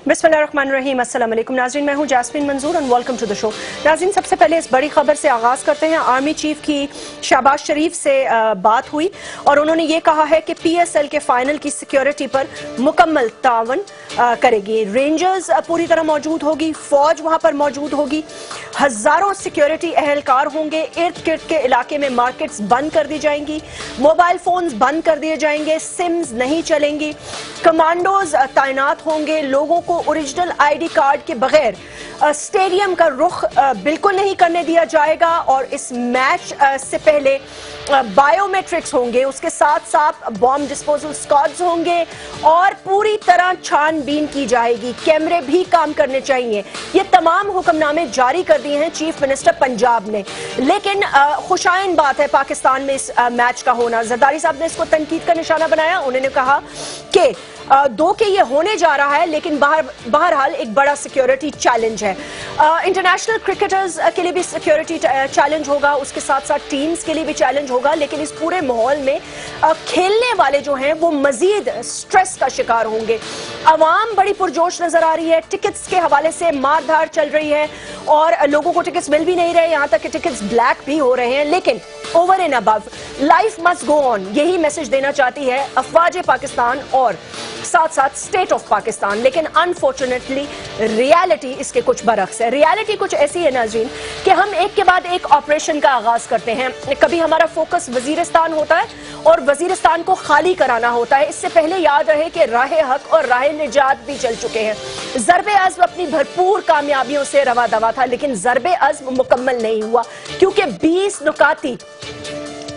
बिस्मिल्लाहिर्रहमानिर्रहीम। अस्सलाम वालेकुम नाज़रीन, मैं हूं Jasmeen Manzoor and welcome to the show. नाज़रीन, सबसे पहले इस बड़ी खबर से आगाज़ करते हैं। आर्मी चीफ की शहबाज शरीफ से बात हुई और उन्होंने ये कहा है कि PSL के फाइनल की सिक्योरिटी पर मुकम्मल तावन करेगी। रेंजर्स पूरी तरह मौजूद होगी, फौज वहां पर मौजूद होगी, हजारों सिक्योरिटी एहलकार होंगे। इर्द गिर्द के इलाके में मार्केट्स बंद कर दी जाएंगी, मोबाइल फोन्स बंद कर दिए जाएंगे, सिम्स नहीं चलेंगी, कमांडोज तैनात होंगे। लोगों को ओरिजिनल ID कार्ड के बगैर स्टेडियम का रुख बिल्कुल नहीं करने दिया जाएगा और इस मैच से पहले बायोमेट्रिक्स होंगे, उसके साथ साथ बॉम्ब डिस्पोजल स्क्वाड्स होंगे और पूरी तरह छानबीन की जाएगी। कैमरे भी काम करने चाहिए। ये तमाम हुक्मनामे जारी कर दिए हैं चीफ मिनिस्टर पंजाब ने। लेकिन खुशाइन बात है पाकिस्तान में इस मैच का होना। जरदारी साहब ने इसको तनकीद का निशाना बनाया। उन्होंने कहा कि दो के ये होने जा रहा है, लेकिन बहरहाल एक बड़ा सिक्योरिटी चैलेंज है। इंटरनेशनल क्रिकेटर्स के लिए भी सिक्योरिटी चैलेंज होगा, उसके साथ साथ टीम्स के लिए भी चैलेंज होगा। लेकिन इस पूरे माहौल में खेलने वाले जो हैं वो मजीद स्ट्रेस का शिकार होंगे। अवाम बड़ी पुरजोश नजर आ रही है। टिकट्स के हवाले से मारधाड़ चल रही है और लोगों को टिकट्स मिल भी नहीं रहे, यहाँ तक कि टिकट्स ब्लैक भी हो रहे हैं। लेकिन over and above life must go on, यही मैसेज देना चाहती है अफवाज पाकिस्तान और साथ साथ स्टेट ऑफ पाकिस्तान। लेकिन अनफॉर्चुनेटली रियलिटी इसके कुछ बरक्स है। रियलिटी कुछ ऐसी है नाज़रीन कि हम एक के बाद एक ऑपरेशन का आगाज करते हैं। कभी हमारा फोकस वजीरिस्तान होता है और वजीरिस्तान को खाली कराना होता है। इससे पहले याद रहे कि राह हक और राह निजात भी चल चुके हैं। ज़रबे अज़्म अपनी भरपूर कामयाबियों से रवा दवा था, लेकिन ज़रबे अज़्म मुकम्मल नहीं हुआ क्योंकि 20 नुकाती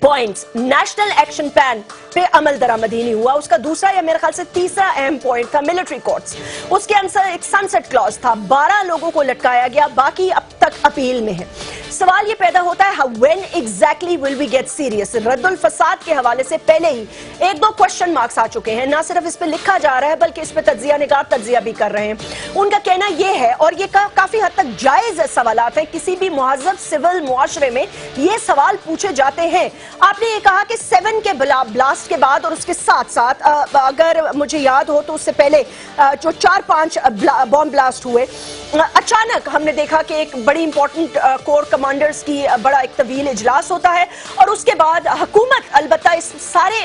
पॉइंट्स नेशनल एक्शन प्लान पे अमल दरामद ही नहीं हुआ। उसका दूसरा या मेरे ख्याल से तीसरा अहम पॉइंट था मिलिट्री कोर्ट्स। उसके अंदर एक सनसेट क्लॉज था, 12 लोगों को लटकाया गया, बाकी अब तक अपील में है। सवाल ये पैदा होता है when exactly will we get serious. रद्दुल फसाद के हवाले से पहले ही एक दो क्वेश्चन मार्क्स आ चुके हैं। ना सिर्फ इस पे लिखा जा रहा है बल्कि इस पे तज्जिया निगार तज्जिया भी कर रहे हैं। उनका कहना यह है और ये काफी हद तक जायज सवालात है, किसी भी मुहज़्ज़ब सिविल मुआशरे में ये सवाल पूछे जाते हैं। आपने ये कहा कि 7 के ब्लास्ट के बाद और उसके साथ साथ अगर मुझे याद हो तो उससे पहले जो 4-5 बॉम्ब ब्लास्ट हुए, अचानक हमने देखा कि एक बड़ी इंपॉर्टेंट कोर कमांडर्स की बड़ा एक तवील इजलास होता है और उसके बाद हुकूमत अलबत्ता इस सारे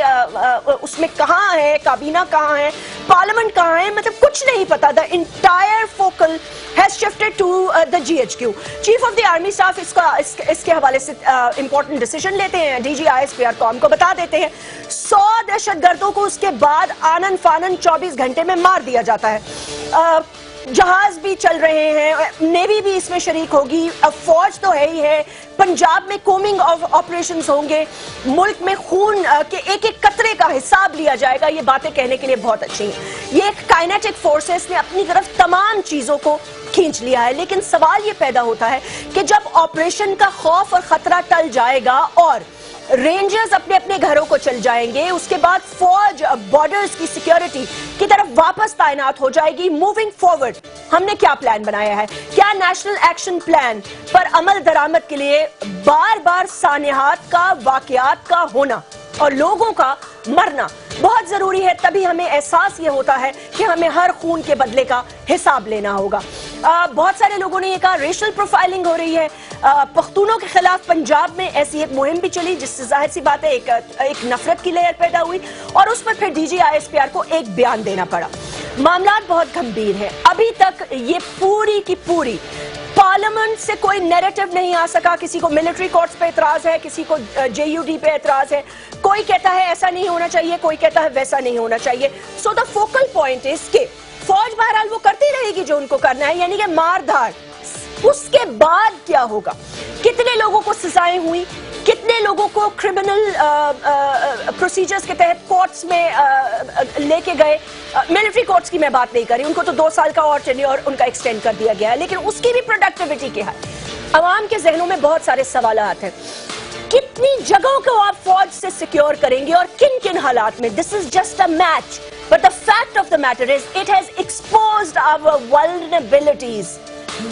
उसमें कहाँ है, काबीना कहाँ है, पार्लियामेंट कहाँ है, मतलब कुछ नहीं पता। The entire focal has shifted to the GHQ। Chief of the army staff इसके हवाले से इंपॉर्टेंट डिसीजन लेते हैं, DG ISPR कॉम को बता देते हैं। 100 दहशतगर्दों को उसके बाद आनन फानन 24 घंटे में मार दिया जाता है। जहाज भी चल रहे हैं, नेवी भी इसमें शरीक होगी, फौज तो है ही है। पंजाब में कोमिंग ऑपरेशंस होंगे, मुल्क में खून के एक एक कतरे का हिसाब लिया जाएगा। ये बातें कहने के लिए बहुत अच्छी हैं। ये एक काइनेटिक फोर्सेस ने अपनी तरफ तमाम चीजों को खींच लिया है। लेकिन सवाल ये पैदा होता है कि जब ऑपरेशन का खौफ और खतरा टल जाएगा और रेंजर्स अपने अपने घरों को चल जाएंगे, उसके बाद फौज बॉर्डर्स की सिक्योरिटी की तरफ वापस तैनात हो जाएगी। मूविंग फॉरवर्ड हमने क्या प्लान बनाया है? क्या नेशनल एक्शन प्लान पर अमल दरामद के लिए बार बार सानिहात का, वाकयात का होना और लोगों का मरना बहुत जरूरी है? तभी हमें एहसास ये होता है कि हमें हर खून के बदले का हिसाब लेना होगा। बहुत सारे लोगों ने ये कहा रेशनल प्रोफाइलिंग हो रही है। पख्तूनों के खिलाफ पंजाब में ऐसी एक मुहिम भी चली जिससे जाहिर सी बात है एक नफरत की लहर पैदा हुई और उस पर फिर DG ISPR को एक बयान देना पड़ा। मामला बहुत गंभीर है। अभी तक ये पूरी की पूरी पार्लियामेंट से कोई नैरेटिव नहीं आ सका। किसी को मिलिट्री कोर्ट्स पे एतराज है, किसी को JUD पे एतराज है, कोई कहता है ऐसा नहीं होना चाहिए, कोई कहता है वैसा नहीं होना चाहिए। So the focal point is के फौज बहरहाल वो करती रहेगी जो उनको करना है, यानी कि मारधाड़। उसके बाद क्या होगा? कितने लोगों को सजाएं हुई, कितने लोगों को क्रिमिनल प्रोसीजर्स के तहत कोर्ट्स में लेके गए। मिलिट्री कोर्ट्स की मैं बात नहीं कर रही, उनको तो 2 साल का और टेन्योर उनका एक्सटेंड कर दिया गया है, लेकिन उसकी भी प्रोडक्टिविटी क्या है? अवाम के जहनों में बहुत सारे सवालात हैं। कितनी जगहों को आप फौज से सिक्योर करेंगे और किन किन हालात में? This is just a match, but the fact of the matter is it has exposed our vulnerabilities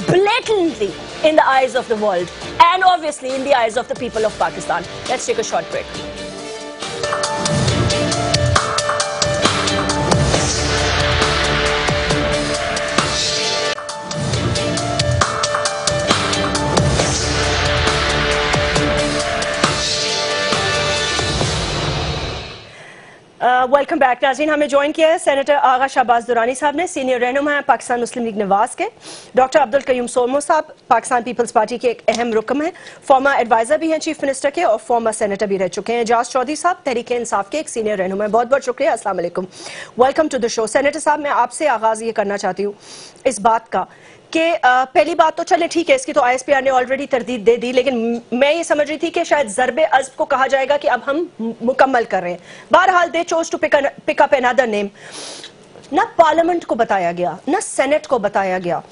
blatantly in the eyes of the world and obviously in the eyes of the people of Pakistan. Let's take a short break. Welcome back नाज़रीन, हमें join किया है senator आगा शहबाज दुरानी साहब ने, senior रहनुमा हैं पाकिस्तान मुस्लिम league Nawaz के। Doctor Abdul Qayyum सोलमो साहब पाकिस्तान पीपल्स पार्टी के एक अहम रुकन हैं, फॉर्मर एडवाइजर भी हैं चीफ मिनिस्टर के और फॉर्मर सेनेटर भी रह चुके हैं। एजाज चौधरी साहब तहरीक इंसाफ के एक सीनियर रहनुमा हैं। बहुत बहुत शुक्रिया, अस्सलाम वालेकुम, welcome to the show. Senator साहब, मैं आपसे आगाज ये करना चाहती हूँ इस बात का कि पहली बात तो चले ठीक है, इसकी तो आईएसपीआर ने ऑलरेडी तरदीद दे दी, लेकिन मैं ये समझ रही थी कि शायद ज़रबे अज़्ब को कहा जाएगा कि अब हम मुकम्मल कर रहे हैं। बहरहाल they chose to pick up another name. ना पार्लियामेंट को बताया गया, ना सेनेट को बताया गया,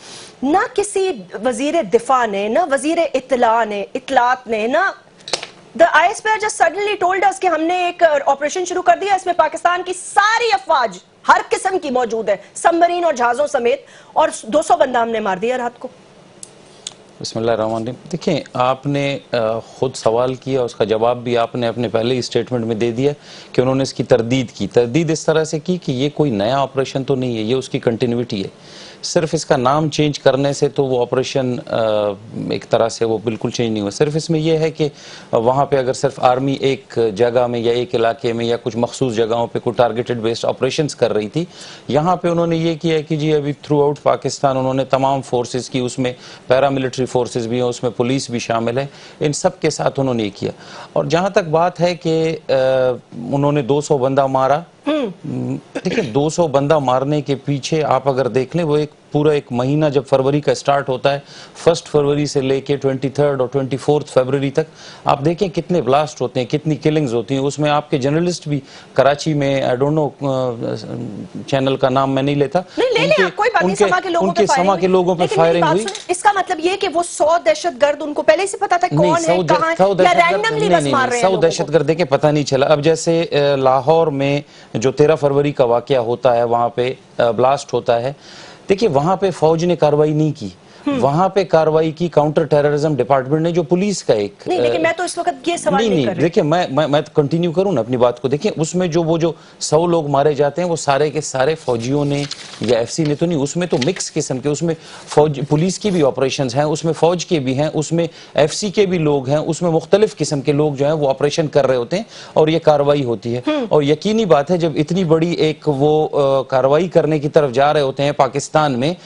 ना किसी वजीर दिफा ने, ना वजीर इत्तलात ने, ना the ISPR just suddenly told us कि हमने एक ऑपरेशन शुरू कर दिया, इसमें पाकिस्तान की सारी अफवाज हर किस्म की मौजूद है, सबमरीन और जहाजों समेत, और 200 बंदा हमने मार दिया रात को। बिस्मिल्लाहिर्रहमानिर्रहीम। देखिए, आपने खुद सवाल किया, उसका जवाब भी आपने अपने पहले ही स्टेटमेंट में दे दिया कि उन्होंने इसकी तरदीद की। तरदीद इस तरह से की कि ये कोई नया ऑपरेशन तो नहीं है, ये उसकी कंटिन्यूटी है। सिर्फ इसका नाम चेंज करने से तो वो ऑपरेशन एक तरह से वो बिल्कुल चेंज नहीं हुआ। सिर्फ इसमें यह है कि वहाँ पे अगर सिर्फ आर्मी एक जगह में या एक इलाके में या कुछ मखसूस जगहों पे कोई टारगेटेड बेस्ड ऑपरेशंस कर रही थी, यहाँ पे उन्होंने ये किया कि जी अभी थ्रू आउट पाकिस्तान उन्होंने तमाम फोर्सेस की, उसमें पैरामिलिट्री फोर्सेस भी हैं, उसमें पुलिस भी शामिल है, इन सब के साथ उन्होंने ये किया। और जहाँ तक बात है कि उन्होंने 200 बंदा मारा, देखिए 200 बंदा मारने के पीछे आप अगर देख लें, वो एक पूरा एक महीना जब फरवरी का स्टार्ट होता है, 1 फरवरी से लेके 23 और 24 फरवरी तक आप देखें कितने ब्लास्ट होते हैं, कितनी किलिंग्स होती हैं। उसमें आपके जर्नलिस्ट भी कराची में, आई डोंट नो चैनल का नाम मैं नहीं लेता, उनके समा के लोगों पे फायरिंग हुई। इसका मतलब ये कि वो 100 दहशतगर्द उनको पहले से पता था कौन है, कहां है, या रैंडमली बस मार रहे हैं? 100 दहशतगर्द देखे पता नहीं चला। अब जैसे लाहौर में जो 13 फरवरी का वाकया होता है, वहां पे ब्लास्ट होता है, देखिए वहां पे फौज ने कार्रवाई नहीं की, वहां पे कार्रवाई की काउंटर टेररिज्म डिपार्टमेंट ने, जो पुलिस का एक नहीं, लेकिन मैं तो इस वक्त ये सवाल नहीं कर रही। देखिए मैं कंटिन्यू करूं ना अपनी बात को। देखिए उसमें जो वो जो 100 लोग मारे जाते हैं, वो सारे के सारे फौजियों ने या एफसी ने तो नहीं, उसमें तो मिक्स किस्म के, उसमें फौज पुलिस की भी ऑपरेशंस हैं, उसमें फौज के भी हैं, उसमें एफसी के भी लोग हैं, उसमें मुख्तलिफ किस्म के लोग जो हैं वो ऑपरेशन कर रहे होते हैं और ये कार्रवाई होती है। और यकीनी बात है जब इतनी बड़ी एक वो कार्रवाई करने की तरफ जा रहे होते हैं पाकिस्तान में,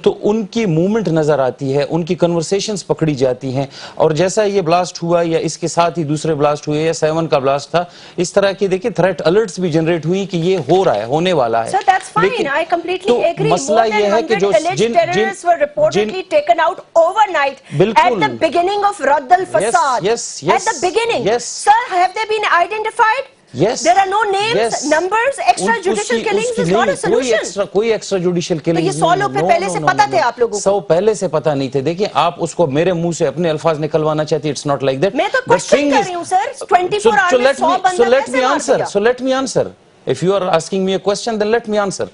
तो उनकी मूवमेंट नजर आती है, उनकी कन्वर्सेशंस पकड़ी जाती हैं। और जैसा ये ब्लास्ट हुआ या इसके साथ ही दूसरे ब्लास्ट हुए या 7 का ब्लास्ट था, इस तरह की देखिए थ्रेट अलर्ट्स भी जनरेट हुई कि ये हो रहा है, होने वाला है। लेकिन तो मसला ये है कि जो जिन taken out overnight at the beginning of Radd al-Fasad, at the beginning, sir, have they been identified? Yes. There are no names, numbers, extrajudicial killings is not a solution. कोई extrajudicial killings तो ये 100 लोग पहले से पता थे आप लोगों को? 100 पहले से पता नहीं थे। देखिए आप उसको मेरे मुंह से अपने अल्फाज निकलवाना चाहती, it's not like that. मैं तो क्वेश्चन कर रही हूँ सर, 24 hours में 100 बंदा कैसे मार दिया? So let me answer. If you are asking me a question, then let me answer.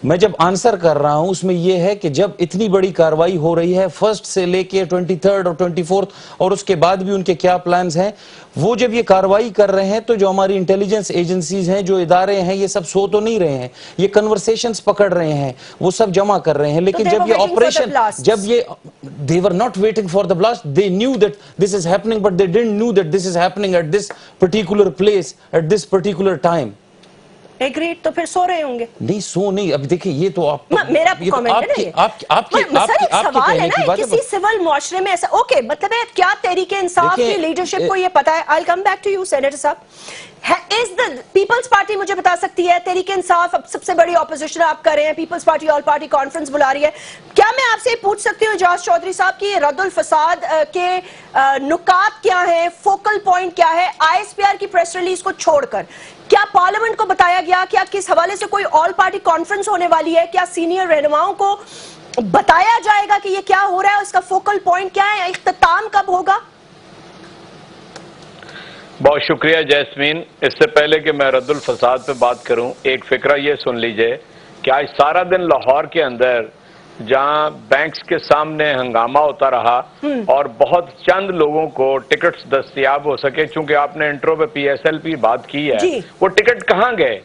मैं जब आंसर कर रहा हूं उसमें यह है कि जब इतनी बड़ी कार्रवाई हो रही है 1 से लेके 23 और 24 और उसके बाद भी उनके क्या प्लान्स हैं, वो जब ये कार्रवाई कर रहे हैं तो जो हमारी इंटेलिजेंस एजेंसीज हैं, जो इदारे हैं, ये सब सो तो नहीं रहे हैं, ये कन्वर्सेशंस पकड़ रहे हैं, वो सब जमा कर रहे हैं। लेकिन जब ये ऑपरेशन, जब ये they were not waiting for the blast, they knew that this is happening, but they didn't know that this is happening at this particular place at this particular time. Agreed, तो फिर सो रहे होंगे? नहीं, सो नहीं। अब देखिए ये तो आप मेरा कमेंट है ना, ये आपकी सवाल है ना, किसी सिविल मुआशरे में ऐसा ओके, मतलब है क्या तहरीके इंसाफ की लीडरशिप को ये पता है? I will come back to you senator साहब। इज द पीपल्स पार्टी मुझे बता सकती है, तहरीके इंसाफ अब सबसे बड़ी ऑपोजिशन आप कर रहे हैं, Peoples Party all party conference बुला रही है, क्या मैं आपसे पूछ सकती हूँ एजाज चौधरी साहब की रद्द उल फसाद के नुकात क्या है, फोकल पॉइंट क्या है आईएसपीआर की प्रेस रिलीज को छोड़कर? क्या पार्लियामेंट को बताया गया, क्या किस हवाले से कोई ऑल पार्टी कॉन्फ्रेंस होने वाली है, क्या सीनियर रहनुमाओं को बताया जाएगा कि ये क्या हो रहा है, इसका फोकल पॉइंट क्या है, इख्तिताम कब होगा? बहुत शुक्रिया जैस्मीन। इससे पहले कि मैं रद्दुल फसाद पे बात करूं, एक फिक्रा ये सुन लीजिए कि आज सारा दिन लाहौर के अंदर जहां बैंक्स के सामने हंगामा होता रहा और बहुत चंद लोगों को टिकट्स दस्तयाब हो सके, चूंकि आपने इंट्रो पे PSLP बात की है, वो टिकट कहाँ गए?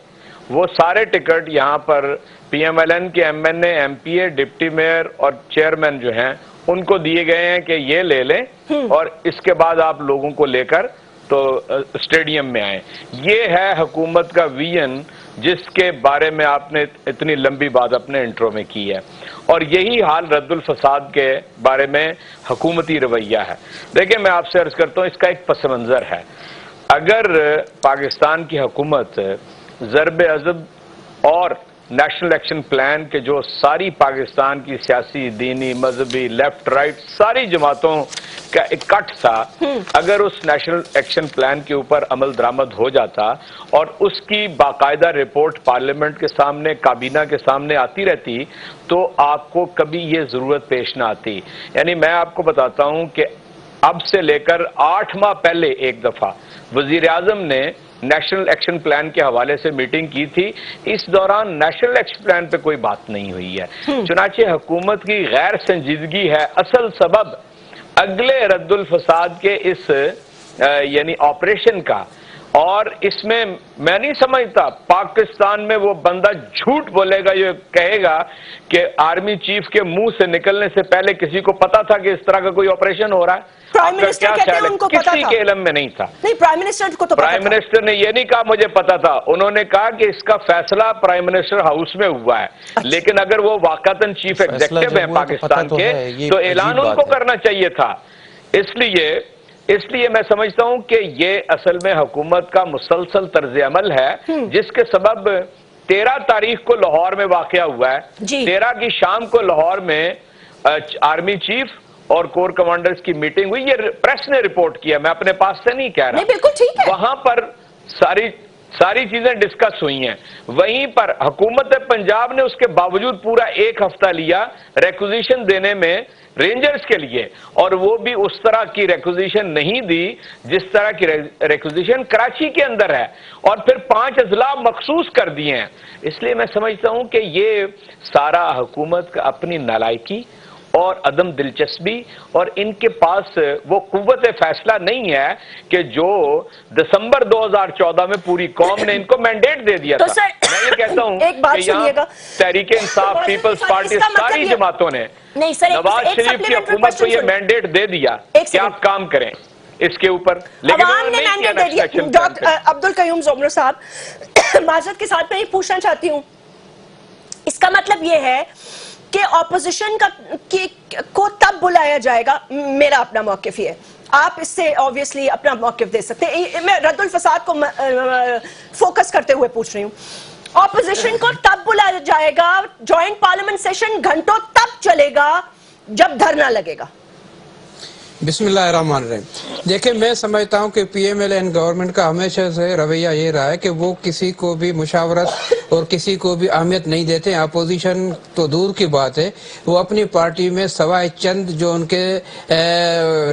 वो सारे टिकट यहाँ पर PMLN के MNA, MPA, डिप्टी मेयर और चेयरमैन जो हैं उनको दिए गए हैं कि ये ले लें और इसके बाद आप लोगों को लेकर तो स्टेडियम में आए। ये है हुकूमत का विजन جس کے بارے میں آپ نے اتنی لمبی بات اپنے انٹرو میں کی ہے، اور یہی حال رد الفساد کے بارے میں حکومتی رویہ ہے۔ دیکھیں میں آپ سے عرض کرتا ہوں، اس کا ایک پس منظر ہے۔ اگر پاکستان کی حکومت ضرب عضب اور نیشنل ایکشن پلان کے جو ساری پاکستان کی سیاسی، دینی، مذہبی، لیفٹ رائٹ ساری جماعتوں کا اکٹھ تھا، اگر اس نیشنل ایکشن پلان کے اوپر عمل درآمد ہو جاتا اور اس کی باقاعدہ رپورٹ پارلیمنٹ کے سامنے، کابینہ کے سامنے آتی رہتی، تو آپ کو کبھی یہ ضرورت پیش نہ آتی۔ یعنی میں آپ کو بتاتا ہوں کہ اب سے لے کر 8 ماہ پہلے ایک دفعہ وزیر اعظم نے نیشنل ایکشن پلان کے حوالے سے میٹنگ کی تھی، اس دوران نیشنل ایکشن پلان پہ کوئی بات نہیں ہوئی ہے۔ چنانچہ حکومت کی غیر سنجیدگی ہے اصل سبب اگلے رد الفساد کے اس یعنی آپریشن کا، اور اس میں میں نہیں سمجھتا پاکستان میں وہ بندہ جھوٹ بولے گا، یہ کہے گا کہ آرمی چیف کے منہ سے نکلنے سے پہلے کسی کو پتا تھا کہ اس طرح کا کوئی آپریشن ہو رہا ہے؟ پرائم منسٹر کہتے ہیں ان کو پتا تھا، کسی کے علم میں نہیں تھا۔ نہیں، پرائم منسٹر کو تو پتا تھا۔ پرائم منسٹر نے یہ نہیں کہا مجھے پتا تھا، انہوں نے کہا کہ اس کا فیصلہ پرائم منسٹر ہاؤس میں ہوا ہے، لیکن اگر وہ واقعتاً چیف ایگزیکٹو ہیں پاکستان کے تو اعلان ان کو کرنا چاہیے تھا۔ اس لیے میں سمجھتا ہوں کہ یہ اصل میں حکومت کا مسلسل طرز عمل ہے، جس کے سبب 13 تاریخ کو لاہور میں واقعہ ہوا ہے۔ 13 کی شام کو لاہور میں آرمی چیف اور کور کمانڈرز کی میٹنگ ہوئی، یہ پریس نے رپورٹ کیا، میں اپنے پاس سے نہیں کہہ رہا۔ بالکل ٹھیک ہے، وہاں پر ساری چیزیں ڈسکس ہوئی ہیں۔ وہیں پر حکومت پنجاب نے اس کے باوجود پورا 1 ہفتہ لیا ریکوزیشن دینے میں رینجرز کے لیے، اور وہ بھی اس طرح کی ریکوزیشن نہیں دی جس طرح کی ریکوزیشن کراچی کے اندر ہے، اور پھر 5 اضلاع مخصوص کر دیے ہیں۔ اس لیے میں سمجھتا ہوں کہ یہ سارا حکومت کا اپنی نالائکی اور عدم دلچسپی، اور ان کے پاس وہ قوت فیصلہ نہیں ہے کہ جو دسمبر 2014 میں پوری قوم نے ان کو مینڈیٹ دے دیا تھا۔ میں یہ کہتا ہوں کہ یہاں تحریک انصاف، پیپلز پارٹی، ساری جماعتوں نے نواز شریف کی حکومت کو یہ مینڈیٹ دے دیا کہ آپ کام کریں اس کے اوپر، لیکن انہوں نے نہیں کیا نیشنل ایکشن پلان پہ۔ عبد القیوم زمر صاحب، معذرت کے ساتھ میں یہ پوچھنا چاہتی ہوں، اس کا مطلب یہ ہے کہ اپوزیشن کو تب بلایا جائے گا، میرا اپنا موقف یہ ہے، آپ اس سے obviously اپنا موقف دے سکتے ہیں، میں رد الفساد کو فوکس کرتے ہوئے پوچھ رہی ہوں، اپوزیشن کو تب بلایا جائے گا، جوائنٹ پارلیمنٹ سیشن گھنٹوں تب چلے گا جب دھرنا لگے گا؟ بسم اللہ الرحمن الرحیم۔ دیکھیں میں سمجھتا ہوں کہ P M L N government کا ہمیشہ سے رویہ یہ رہا ہے کہ وہ کسی کو بھی مشاورت اور کسی کو بھی اہمیت نہیں دیتے ہیں۔ اپوزیشن تو دور کی بات ہے، وہ اپنی پارٹی میں سوائے چند جو ان کے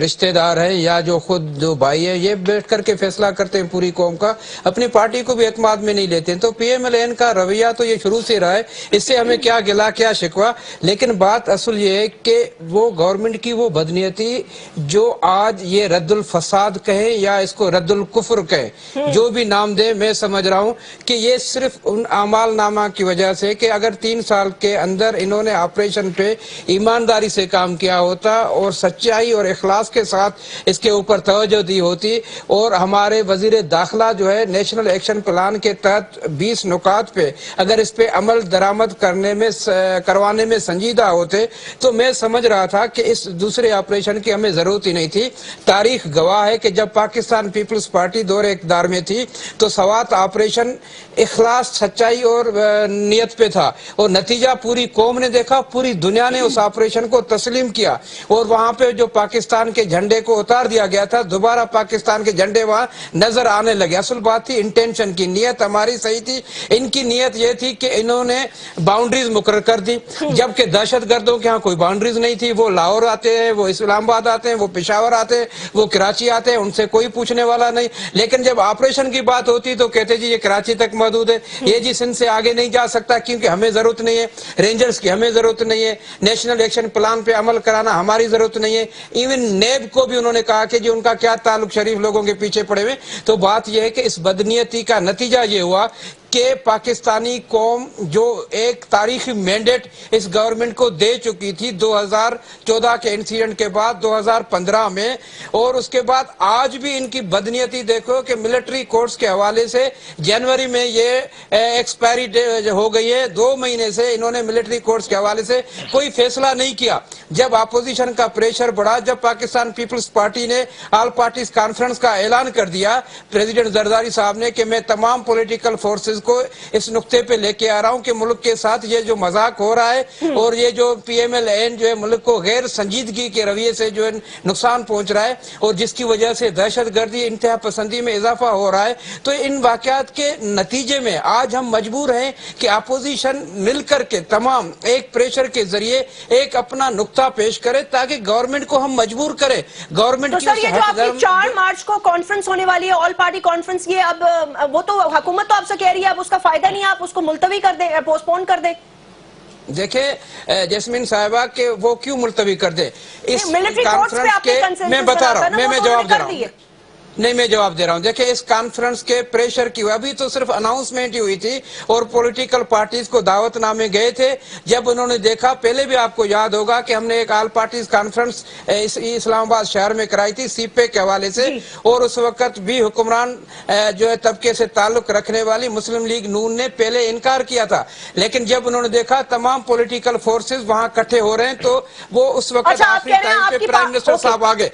رشتہ دار ہیں یا جو خود جو بھائی ہیں، یہ بیٹھ کر کے فیصلہ کرتے ہیں پوری قوم کا، اپنی پارٹی کو بھی اعتماد میں نہیں لیتے ہیں۔ تو پی ایم ایل این کا رویہ تو یہ شروع سے رہا ہے، اس سے ہمیں کیا گلا کیا شکوہ، لیکن بات اصل یہ ہے کہ وہ گورنمنٹ کی وہ بدنیتی جو آج یہ رد الفساد کہیں یا اس کو رد الکفر کہیں، جو بھی نام دے، میں سمجھ رہا ہوں کہ یہ صرف ان اعمال نامہ کی وجہ سے کہ اگر 3 سال کے اندر انہوں نے آپریشن پہ ایمانداری سے کام کیا ہوتا اور سچائی اور اخلاص کے ساتھ اس کے اوپر توجہ دی ہوتی، اور ہمارے وزیر داخلہ جو ہے نیشنل ایکشن پلان کے تحت 20 نکات پہ اگر اس پہ عمل درآمد کروانے میں سنجیدہ ہوتے، تو میں سمجھ رہا تھا کہ اس دوسرے آپریشن کی ہمیں ضرورت ہی نہیں تھی۔ تاریخ گواہ ہے کہ جب پاکستان پیپلز پارٹی دور اقتدار میں تھی تو سوات آپریشن اخلاص، سچائی اور نیت پہ تھا، اور نتیجہ پوری قوم نے دیکھا، پوری دنیا نے اس آپریشن کو تسلیم کیا، اور وہاں پہ جو پاکستان کے جھنڈے کو اتار دیا گیا تھا، دوبارہ پاکستان کے جھنڈے وہاں نظر آنے لگے۔ اصل بات تھی انٹینشن کی، نیت ہماری صحیح تھی۔ ان کی نیت یہ تھی کہ انہوں نے باؤنڈریز مقرر کر دی، جبکہ دہشت گردوں کے ہاں کوئی باؤنڈریز نہیں تھی۔ وہ لاہور آتے ہیں، وہ اسلام آباد آتے ہیں، وہ پشاور آتے ہیں، وہ کراچی آتے ہیں، ان سے کوئی پوچھنے والا نہیں۔ لیکن جب آپریشن کی بات ہوتی تو کہتے جی یہ کراچی تک محدود ہے، یہ جی سندھ سے آگے نہیں جا سکتا کیونکہ ہمیں ضرورت نہیں ہے، رینجرز کی ہمیں ضرورت نہیں ہے، نیشنل ایکشن پلان پہ عمل کرانا ہماری ضرورت نہیں ہے۔ ایون نیب کو بھی انہوں نے کہا کہ جی ان کا کیا تعلق شریف لوگوں کے پیچھے پڑے ہوئے۔ تو بات یہ ہے کہ اس بدنیتی کا نتیجہ یہ ہوا کہ پاکستانی قوم جو ایک تاریخی مینڈیٹ اس گورنمنٹ کو دے چکی تھی 2014 کے انسیڈنٹ کے بعد 2015 میں، اور اس کے بعد آج بھی ان کی بدنیتی دیکھو کہ ملٹری کورٹس کے حوالے سے جنوری میں یہ ایکسپائری ہو گئی ہے، 2 مہینے سے انہوں نے ملٹری کورٹس کے حوالے سے کوئی فیصلہ نہیں کیا۔ جب اپوزیشن کا پریشر بڑھا، جب پاکستان پیپلز پارٹی نے آل پارٹیز کانفرنس کا اعلان کر دیا پریزیڈنٹ زرداری صاحب نے کہ میں تمام پولیٹیکل فورسز کو اس نقطے پہ لے کے آ رہا ہوں کہ ملک کے ساتھ یہ جو مذاق ہو رہا ہے اور یہ جو پی ایم ایل این جو ہے ملک کو غیر سنجیدگی کے رویے سے جو ہے نقصان پہنچ رہا ہے اور جس کی وجہ سے دہشت گردی انتہا پسندی میں اضافہ ہو رہا ہے، تو ان واقعات کے نتیجے میں آج ہم مجبور ہیں کہ اپوزیشن مل کر کے تمام ایک پریشر کے ذریعے ایک اپنا نقطہ پیش کرے تاکہ گورنمنٹ کو ہم مجبور کریں۔ گورنمنٹ تو سر یہ جو آپ کی 4 مارچ کو کانفرنس ہونے والی ہے آل پارٹی کانفرنس، یہ اب وہ تو حکومت تو آپ سے کہہ رہی ہے اب اس کا فائدہ نہیں ہے، آپ اس کو ملتوی کر دیں، پوسٹ پون کر دیں۔ دیکھیں جیسمین صاحبہ کہ وہ کیوں ملتوی کر دے اس ملٹری کورٹس پہ آپ کے کنسنسس میں بتا رہا ہوں، میں جواب دے رہا ہوں۔ ہوں نہیں میں جواب دے رہا ہوں۔ دیکھیں اس کانفرنس کے پریشر کی ابھی تو صرف اناؤنسمنٹ ہی ہوئی تھی اور پولیٹیکل پارٹیز کو دعوت نامے گئے تھے۔ جب انہوں نے دیکھا، پہلے بھی آپ کو یاد ہوگا کہ ہم نے ایک آل پارٹیز کانفرنس اسلام آباد شہر میں کرائی تھی سی پے کے حوالے سے، اور اس وقت بھی حکمران جو ہے طبقے سے تعلق رکھنے والی مسلم لیگ نون نے پہلے انکار کیا تھا، لیکن جب انہوں نے دیکھا تمام پولیٹیکل فورسز وہاں اکٹھے ہو رہے ہیں تو وہ اس وقت آخری ٹائم پہ پرائم منسٹر صاحب آگے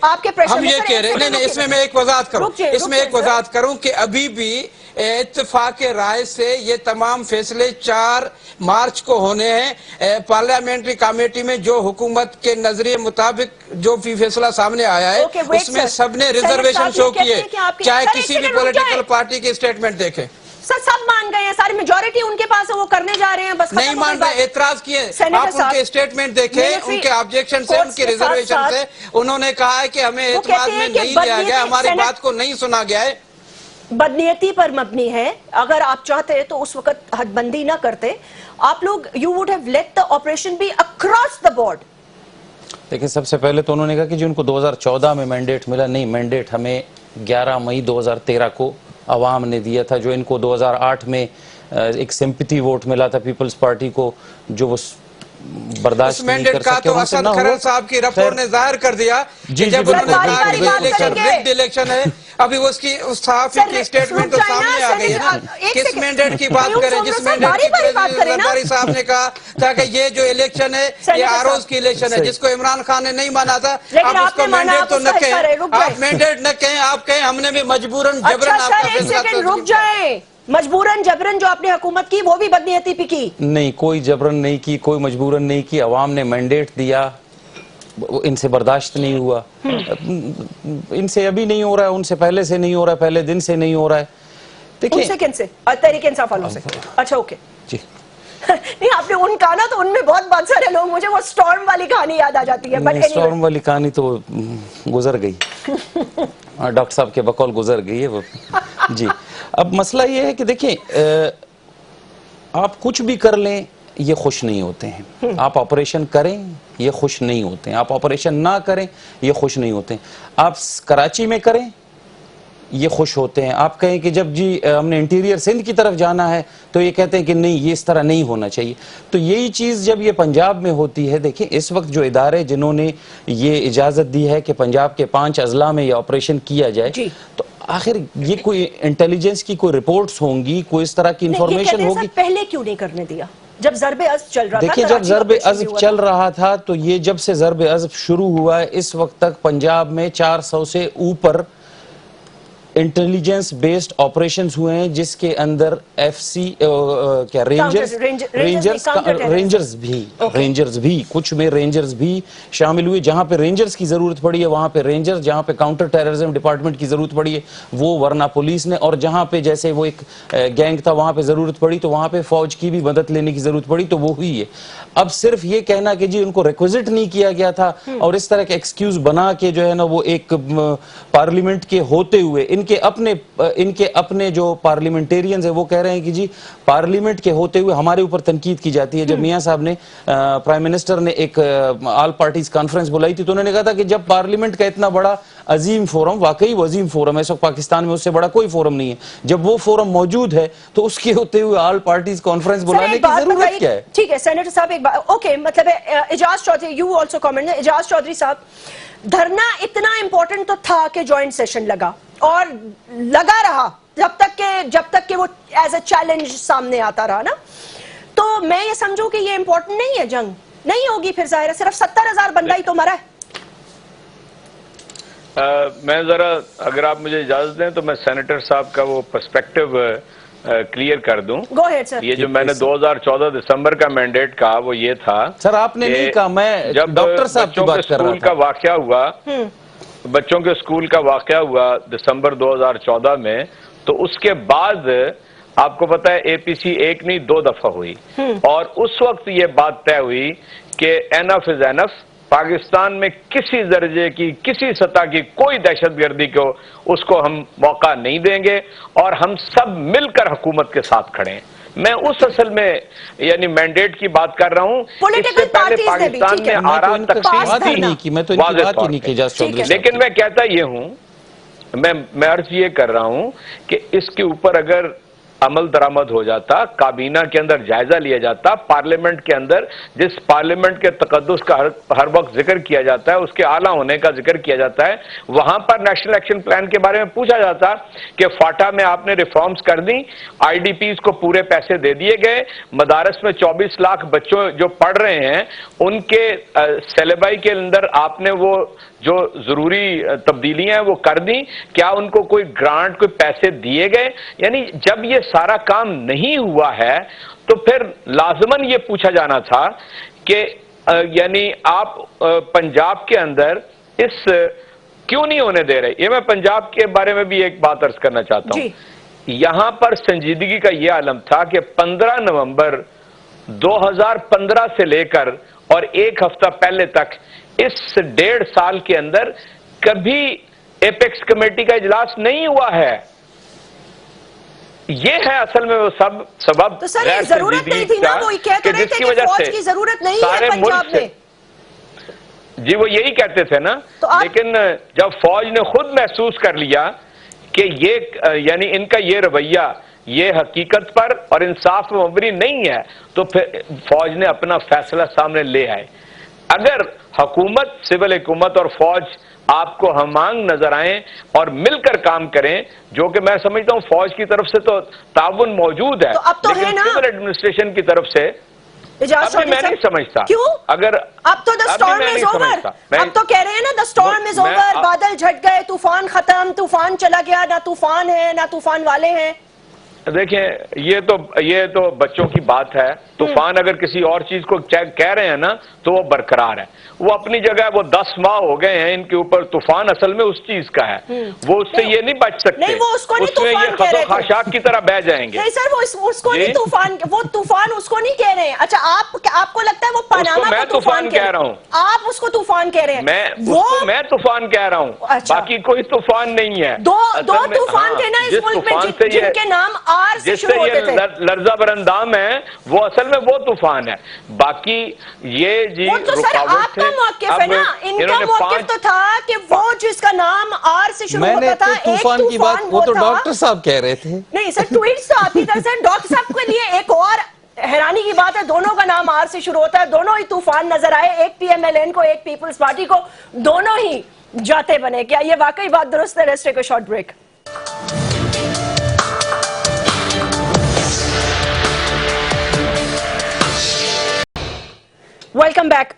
ہم یہ کہہ رہے ہیں نہیں اس میں میں ایک وضاحت اس میں ایک وضاحت کروں کہ ابھی بھی اتفاق رائے سے یہ تمام فیصلے 4 مارچ کو ہونے ہیں۔ پارلیمنٹری کمیٹی میں جو حکومت کے نظریے مطابق جو بھی فیصلہ سامنے آیا ہے اس میں سب نے ریزرویشن شو کیے، چاہے کسی بھی پولیٹیکل پارٹی کی اسٹیٹمنٹ دیکھیں۔ سب مان گئے ہیں، ساری میجورٹی ان کے پاس ہے، وہ کرنے جا رہے ہیں، بس نہیں مان رہے، اعتراض کیے۔ آپ ان کے اسٹیٹمنٹ دیکھیں، ان کے آبجیکشن سے، ان کی ریزرویشن سے، انہوں نے کہا ہے کہ ہمیں اعتماد میں نہیں لیا گیا، ہماری بات کو نہیں سنا گیا ہے۔ بدنیتی پر مبنی ہے، اگر آپ چاہتے تو اس وقت حد بندی نہ کرتے، آپ لوگ you would have let the operation be across the board۔ دیکھیں سب سے پہلے تو انہوں نے کہا کہ جو ان کو 2014 میں مینڈیٹ ملا، نہیں، مینڈیٹ ہمیں 11 مئی 2013 کو عوام نے دیا تھا، جو ان کو 2008 میں ایک سمپتی ووٹ ملا تھا پیپلز پارٹی کو، جو وہ برداشت نہیں کر سکے، تو اسد خرل صاحب کی رپورٹ نے ظاہر کر دیا کہ جب انہوں نے کہا کہ یہ الیکشن ہے، ابھی اس کی صحافی کی اسٹیٹمنٹ تو سامنے آ گئی ہے نا۔ کس مینڈیٹ کی بات کریں؟ جس مینڈیٹ کی زرداری صاحب نے کہا تھا کہ یہ جو الیکشن ہے یہ آروز کی الیکشن ہے، جس کو عمران خان نے نہیں مانا تھا۔ اب اس کو مینڈیٹ تو نہ کہیں، آپ مینڈیٹ نہ کہیں، آپ کہیں ہم نے بھی مجبوراً جبراً آپ کا فیصلہ رک جائیں، مجبوراً جبراً جو اپنی حکومت کی وہ بھی بدنیتی پہ کی؟ نہیں، کوئی جبراً نہیں کی، کوئی مجبوراً نہیں کی، عوام نے مینڈیٹ دیا، ان سے برداشت نہیں ہوا، ان سے ابھی نہیں ہو رہا ہے، ان سے پہلے سے نہیں ہو رہا ہے، پہلے دن سے نہیں ہو رہا ہے۔ ان سے کن سے؟ تحریک انصاف والوں سے؟ اچھا اوکے جی نہیں، آپ نے ان کہا نا تو ان میں بہت سارے لوگ، مجھے وہ سٹارم والی کہانی یاد آ جاتی ہے، سٹارم والی کہانی تو گزر گئی، ڈاکٹر صاحب کے بقول گزر گئی ہے وہ۔ جی اب مسئلہ یہ ہے کہ دیکھیں آپ کچھ بھی کر لیں یہ خوش نہیں ہوتے ہیں، آپ آپریشن کریں یہ خوش نہیں ہوتے ہیں، آپ آپریشن نہ کریں یہ خوش نہیں ہوتے ہیں، آپ کراچی میں کریں یہ خوش ہوتے ہیں، آپ کہیں کہ جب جی ہم نے انٹیریئر سندھ کی طرف جانا ہے تو یہ کہتے ہیں کہ نہیں یہ اس طرح نہیں ہونا چاہیے۔ تو یہی چیز جب یہ پنجاب میں ہوتی ہے، دیکھیں اس وقت جو ادارے جنہوں نے یہ اجازت دی ہے کہ پنجاب کے 5 اضلاع میں یہ آپریشن کیا جائے، تو آخر یہ کوئی انٹیلیجنس کی کوئی رپورٹس ہوں گی، کوئی اس طرح کی انفارمیشن ہوگی۔ پہلے کیوں نہیں کرنے دیا جب ضرب عضب چل رہا تھا؟ دیکھیں جب ضرب عضب چل رہا تھا تو یہ جب سے ضرب عضب شروع ہوا ہے اس وقت تک پنجاب میں 400 سے اوپر انٹیلیجنس بیسڈ آپریشنز ہوئے ہیں، جس کے اندر ایف سی کیا رینجرز بھی کچھ میں رینجرز بھی شامل ہوئے، جہاں پہ رینجرز کی ضرورت پڑی ہے وہاں پہ رینجرز، جہاں پہ کاؤنٹر ٹیررزم ڈپارٹمنٹ کی ضرورت پڑی ہے وہ ورنہ پولیس نے، اور جہاں پہ جیسے وہ ایک گینگ تھا وہاں پہ ضرورت پڑی تو وہاں پہ فوج کی بھی مدد لینے کی ضرورت پڑی تو وہ ہوئی ہے۔ اب صرف یہ کہنا کہ جی ان کو ریکوزٹ نہیں کیا گیا تھا اور اس طرح کے ایکسکیوز بنا کے جو ہے نا وہ ایک پارلیمنٹ کے ہوتے ہوئے ان ان کے اپنے جو پارلیمنٹیرینز ہیں وہ کہہ رہے ہیں کہ جی پارلیمنٹ کے ہوتے ہوئے ہمارے اوپر تنقید کی جاتی ہے. جب میاں صاحب نے پرائم منسٹر نے ایک آل پارٹیز کانفرنس بلائی تھی تو انہوں نے کہا تھا کہ جب پارلیمنٹ کا اتنا بڑا عظیم فورم, واقعی وہ عظیم فورم ہے, اس وقت پاکستان میں اس سے بڑا کوئی فورم نہیں ہے, جب وہ فورم موجود ہے تو اس کے ہوتے ہوئے آل پارٹیز کانفرنس بلانے کی ضرورت کیا ہے؟ ٹھیک ہے سینیٹر صاحب ایک بات, اوکے, مطلب اعجاز چودھری, یو آلسو کامنٹ. اعجاز چودھری صاحب, دھرنا اتنا امپورٹنٹ تو تھا کہ جوائنٹ سیشن لگا اور لگا رہا جب تک کہ وہ ایز اے چیلنج سامنے آتا رہا نا, تو میں یہ سمجھوں کہ یہ امپورٹنٹ نہیں ہے, جنگ نہیں ہوگی پھر ظاہر ہے, صرف 70,000 بندہ ہی تو مرا ہے. میں ذرا اگر آپ مجھے اجازت دیں تو میں سینیٹر صاحب کا وہ پرسپیکٹو کلیئر کر دوں. گو ہیڈ سر. یہ جو میں نے 2014 دسمبر کا مینڈیٹ کہا وہ یہ تھا سر, آپ نے نہیں کہا, میں ڈاکٹر صاحب کی بات کر رہا تھا. بچوں کے اسکول کا واقعہ ہوا دسمبر 2014 میں, تو اس کے بعد آپ کو پتا ہے اے پی سی 1 نہیں 2 دفعہ ہوئی, اور اس وقت یہ بات طے ہوئی کہ اینف از اینف, پاکستان میں کسی درجے کی کسی سطح کی کوئی دہشت گردی کو اس کو ہم موقع نہیں دیں گے, اور ہم سب مل کر حکومت کے ساتھ کھڑے ہیں. میں اس اصل میں یعنی مینڈیٹ کی بات کر رہا ہوں. اس سے پہلے پاکستان میں آراء تقسیم تھی واضح طور پہ, لیکن میں کہتا یہ ہوں, میں عرض یہ کر رہا ہوں کہ اس کے اوپر اگر عمل درآمد ہو جاتا, کابینہ کے اندر جائزہ لیا جاتا, پارلیمنٹ کے اندر جس پارلیمنٹ کے تقدس کا ہر وقت ذکر کیا جاتا ہے, اس کے اعلیٰ ہونے کا ذکر کیا جاتا ہے, وہاں پر نیشنل ایکشن پلان کے بارے میں پوچھا جاتا کہ فاٹا میں آپ نے ریفارمز کر دی, آئی ڈی پیز کو پورے پیسے دے دیے گئے, مدارس میں 24 لاکھ بچوں جو پڑھ رہے ہیں ان کے سیلیبائی کے اندر آپ نے وہ جو ضروری تبدیلیاں ہیں وہ کر دیں, کیا ان کو کوئی گرانٹ کوئی پیسے دیے گئے؟ یعنی جب یہ سارا کام نہیں ہوا ہے تو پھر لازماً یہ پوچھا جانا تھا کہ یعنی آپ پنجاب کے اندر اس کیوں نہیں ہونے دے رہے. یہ میں پنجاب کے بارے میں بھی ایک بات عرض کرنا چاہتا ہوں. یہاں پر سنجیدگی کا یہ عالم تھا کہ 15 نومبر 2015 سے لے کر اور ایک ہفتہ پہلے تک اس 1.5 سال کے اندر کبھی ایپیکس کمیٹی کا اجلاس نہیں ہوا ہے. یہ ہے اصل میں وہ سبب. تو سر ضرورت نہیں تھی نا, وہ کہہ تو رہے تھے کہ فوج کی ضرورت نہیں ہے پنجاب میں. جی وہ یہی کہتے تھے نا, لیکن جب فوج نے خود محسوس کر لیا کہ یہ یعنی ان کا یہ رویہ یہ حقیقت پر اور انصاف پر مبنی نہیں ہے, تو پھر فوج نے اپنا فیصلہ سامنے لے آئے. اگر حکومت, سول حکومت اور فوج آپ کو ہمانگ نظر آئیں اور مل کر کام کریں, جو کہ میں سمجھتا ہوں فوج کی طرف سے تو تعاون موجود ہے, لیکن سول ایڈمنسٹریشن کی طرف سے ابھی میں نہیں سمجھتا. کیوں؟ اگر اب تو the storm is over, اب تو کہہ رہے ہیں نا the storm is over, بادل جھٹ گئے, طوفان ختم, طوفان چلا گیا, نہ طوفان ہے نہ طوفان والے ہیں. دیکھیں یہ تو بچوں کی بات ہے. طوفان اگر کسی اور چیز کو کہہ رہے ہیں نا تو وہ برقرار ہے, وہ اپنی جگہ, وہ 10 ماہ ہو گئے ہیں ان کے اوپر. طوفان اصل میں اس چیز کا ہے, وہ اس سے یہ نہیں بچ سکتے, اس میں یہ خط و خاشاک کی طرح بہ جائیں گے. نہیں سر, وہ اس کو نہیں طوفان, وہ طوفان اس کو نہیں کہہ رہے ہیں. اچھا آپ کو لگتا ہے وہ پاناما میں طوفان کہہ رہا ہوں, آپ اس کو طوفان کہہ رہے ہیں, میں طوفان کہہ رہا ہوں, باقی کوئی طوفان نہیں ہے. دو طوفان تھے نا اس ملک میں جن کے نام آر سے شروع ہوتے تھے. لرزہ برندام ہے وہ اصل میں وہ طوفان ہے. باقی یہ جی آپ کا موقف ہے نا, ان کا موقف تو تھا کہ وہ جس کا نام آر سے شروع ہوتا تھا, ایک طوفان کی بات وہ تو ڈاکٹر صاحب کہہ رہے تھے. نہیں سر, ٹویٹس تو آتی تھا سر. ڈاکٹر صاحب کے لیے ایک اور حیرانی کی بات ہے, دونوں کا نام آر سے شروع ہوتا ہے, دونوں ہی طوفان نظر آئے, ایک پی ایم ایل این کو ایک پیپلز پارٹی کو, دونوں ہی جاتے بنے. کیا یہ واقعی بات درست ہے؟ Let's take a short break. Welcome back.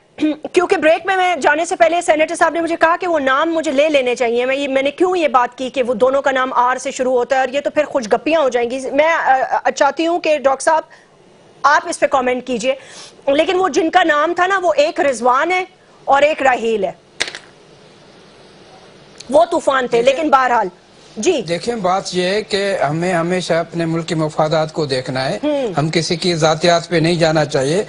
کیونکہ بریک میں جانے سے پہلے سینیٹر صاحب نے مجھے کہا کہ وہ نام مجھے لے لینے چاہیے. میں نے کیوں یہ بات کی کہ وہ دونوں کا نام آر سے شروع ہوتا ہے, اور یہ تو پھر خوش گپیاں ہو جائیں گی. میں چاہتی ہوں کہ ڈاکٹر صاحب آپ اس پہ کامنٹ کیجئے. لیکن وہ جن کا نام تھا نا, وہ ایک رضوان ہے اور ایک راحیل ہے, وہ طوفان تھے. لیکن بہرحال जी देखें, बात यह है कि हमें हमेशा अपने मुल्क के मफादात को देखना है। हम किसी की ज़ातियात पे नहीं जाना चाहिए।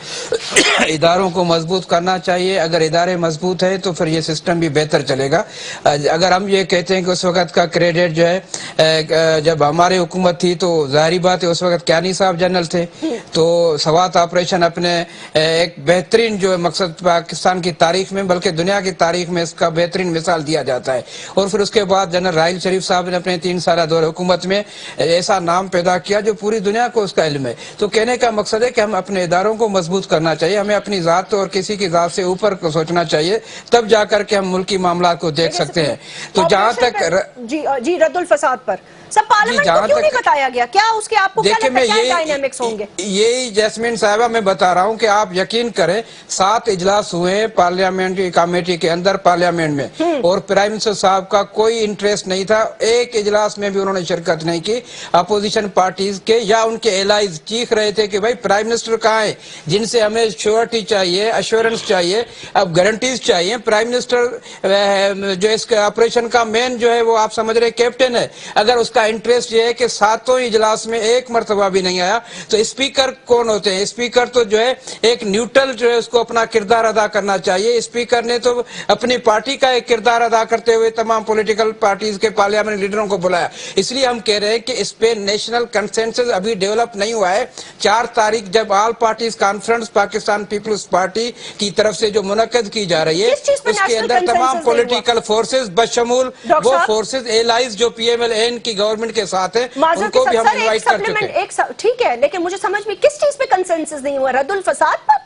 इदारों को मजबूत करना चाहिए। अगर इदारे मजबूत है तो फिर ये सिस्टम भी बेहतर चलेगा। अगर हम ये कहते हैं कि उस वक्त का क्रेडिट जो है, जब हमारी हुकूमत थी तो जाहिर बात है उस वक्त क्यानी साहब जनरल थे, तो सवात ऑपरेशन अपने एक बेहतरीन जो मकसद पाकिस्तान की तारीख में बल्कि दुनिया की तारीख में इसका बेहतरीन मिसाल दिया जाता है। और फिर उसके बाद जनरल राहिल शरीफ साहब अपने 3 साल दौर हुकूमत में ऐसा नाम पैदा किया जो पूरी दुनिया को उसका इल्म है। तो कहने का मकसद है कि हम अपने इदारों को मजबूत करना चाहिए। हमें अपनी ज़ात और किसी की ज़ात से ऊपर को सोचना चाहिए, तब जाकर के हम मुल्की मामला को देख सकते हैं। तो जहाँ तक जी रद्दुल फसाद पर सब पार्लियामेंट को क्यों नहीं बताया गया? क्या उसके आपको क्या लगता है, क्या डायनामिक्स होंगे? यही जैस्मिन साहिबा मैं बता रहा हूँ कि आप यकीन करें 7 इजलास हुए पार्लियामेंट्री कमेटी के अंदर पार्लियामेंट में, और प्राइम मिनिस्टर साहब का कोई इंटरेस्ट नहीं था। एक इजलास में भी उन्होंने शिरकत नहीं की। अपोजिशन पार्टीज के या उनके एलाइज चीख रहे थे कि भाई प्राइम मिनिस्टर कहाँ है, जिनसे हमें श्योरिटी चाहिए, अश्योरेंस चाहिए, अब गारंटीज चाहिए। प्राइम मिनिस्टर जो इस ऑपरेशन का मेन जो है वो आप समझ रहे कैप्टन है। अगर उसका इंटरेस्ट ये है कि 7 इजलास में एक मरतबा भी नहीं आया, तो स्पीकर कौन होते हैं? स्पीकर तो जो है एक न्यूट्रल जो है उसको अपना किरदार अदा करना चाहिए। स्पीकर ने तो अपनी पार्टी का एक किरदार अदा करते हुए तमाम पॉलिटिकल पार्टीज के पार्लियामेंट लीडरों को बुलाया। इसलिए हम कह रहे हैं कि इस पे नेशनल कंसेंसस अभी डेवलप नहीं हुआ है। 4 तारीख जब all parties conference Pakistan Peoples Party की तरफ से जो मुनक्कद की जा रही है, उसके अंदर तमाम पॉलिटिकल फोर्सेज बशमूल वो फोर्सेज एलाइज जो PMLN की गवर्नमेंट के साथ है, उनको भी हम इनवाइट कर चुके हैं। ठीक है, लेकिन मुझे समझ में किस चीज पे कंसेंसस नहीं हुआ? रद्दुल फसाद पर?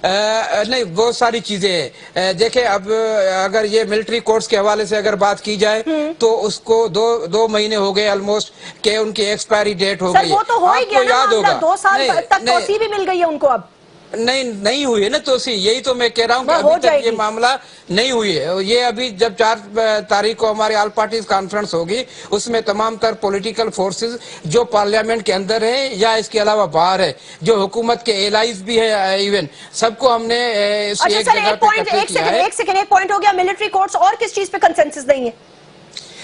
नहीं, बहुत सारी चीजें हैं। देखें, अब अगर ये मिलिट्री कोर्ट्स के हवाले से अगर बात की जाए तो उसको दो महीने हो गए ऑलमोस्ट के उनकी एक्सपायरी डेट हो गई है। वो तो हो ही गया ना, याद होगा 2 साल तक तोसी भी मिल गई है उनको। अब नहीं हुई है ना तोसी, यही तो मैं कह रहा हूँ कि अभी तक ये मामला नहीं हुई है। ये अभी जब 4 तारीख को हमारी ऑल पार्टीज कॉन्फ्रेंस होगी, उसमें तमाम तर पॉलिटिकल फोर्सेस जो पार्लियामेंट के अंदर है या इसके अलावा बाहर है, जो हुकूमत के एलाइज भी है, इवन सबको हमने एक जगह पे इकट्ठे किया है। एक पॉइंट हो गया मिलिट्री कोर्ट्स, और किस चीज पे कंसेंसस नहीं है?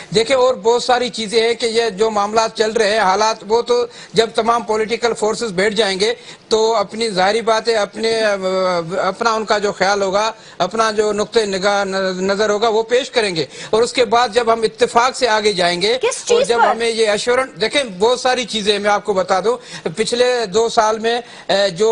देखें, और बहुत सारी चीजें हैं कि ये जो मामला चल रहे हैं हालात, वो तो जब तमाम पॉलिटिकल फोर्सेस बैठ जाएंगे तो अपनी जाहिर बात है अपना उनका जो ख्याल होगा, अपना जो नुक्ते निगाह नजर होगा वो पेश करेंगे। और उसके बाद जब हम इत्तेफाक से आगे जाएंगे और जब हमें ये एश्योरेंस, देखें बहुत सारी चीजें मैं आपको बता दूं, पिछले 2 साल में जो